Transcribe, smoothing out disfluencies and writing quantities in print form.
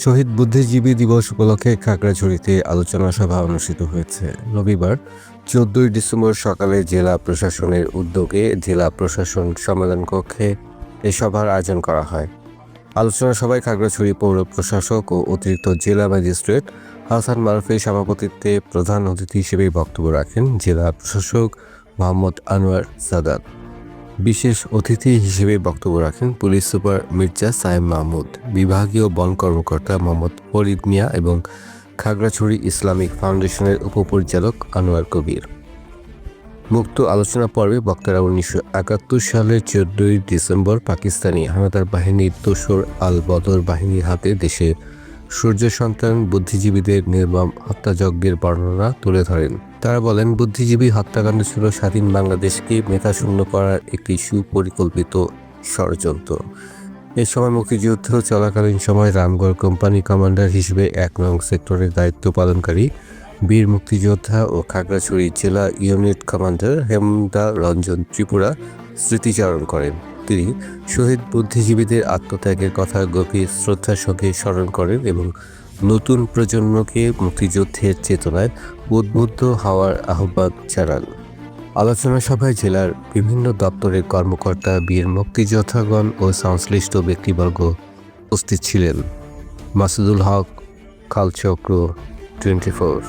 শহীদ বুদ্ধিজীবী দিবস উপলক্ষে খাগড়াছড়িতে আলোচনা সভা অনুষ্ঠিত হয়েছে। রবিবার 14 ডিসেম্বর সকালে জেলা প্রশাসনের উদ্যোগে জেলা প্রশাসন সম্মেলন কক্ষে এ সভার আয়োজন করা হয়। আলোচনা সভায় খাগড়াছড়ি পৌর প্রশাসক ও অতিরিক্ত জেলা ম্যাজিস্ট্রেট হাসান মারুফের সভাপতিত্বে প্রধান অতিথি হিসেবে বক্তব্য রাখেন জেলা প্রশাসক মোহাম্মদ আনোয়ার সাদাত। বিশেষ অতিথি হিসেবে বক্তব্য রাখেন পুলিশ সুপার মির্জা সায়েম মাহমুদ, বিভাগীয় বন কর্মকর্তা মোহাম্মদ ফরিদ মিয়া এবং খাগড়াছড়ি ইসলামিক ফাউন্ডেশনের উপপরিচালক আনোয়ার কবির। মুক্ত আলোচনা পর্বে বক্তারা 1971 সালের 14 ডিসেম্বর পাকিস্তানি হানাদার বাহিনীর দোসর আল বদর বাহিনীর হাতে দেশে সূর্য সন্তান বুদ্ধিজীবীদের নির্মম হত্যাযজ্ঞের বর্ণনা তুলে ধরেন। তারা বলেন, বুদ্ধিজীবী হত্যাকাণ্ড ছিল স্বাধীন বাংলাদেশকে মেধাশূন্য করার একটি সুপরিকল্পিত ষড়যন্ত্র। এ সময় মুক্তিযুদ্ধ চলাকালীন সময় রামগড় কোম্পানি কমান্ডার হিসেবে 1 নং সেক্টরের দায়িত্ব পালনকারী বীর মুক্তিযোদ্ধা ও খাগড়াছড়ি জেলা ইউনিট কমান্ডার হেমদা রঞ্জন ত্রিপুরা স্মৃতিচারণ করেন। তিনি শহীদ বুদ্ধিজীবীদের আত্মত্যাগের কথা গভীর শ্রদ্ধার সঙ্গে স্মরণ করেন এবং নতুন প্রজন্মকে মুক্তিযুদ্ধের চেতনায় উদ্বুদ্ধ হওয়ার আহ্বান জানান। আলোচনা সভায় জেলার বিভিন্ন দপ্তরের কর্মকর্তা, বীর মুক্তিযোদ্ধাগণ ও সংশ্লিষ্ট ব্যক্তিবর্গ উপস্থিত ছিলেন। মাসুদুল হক, কালচক্র 24।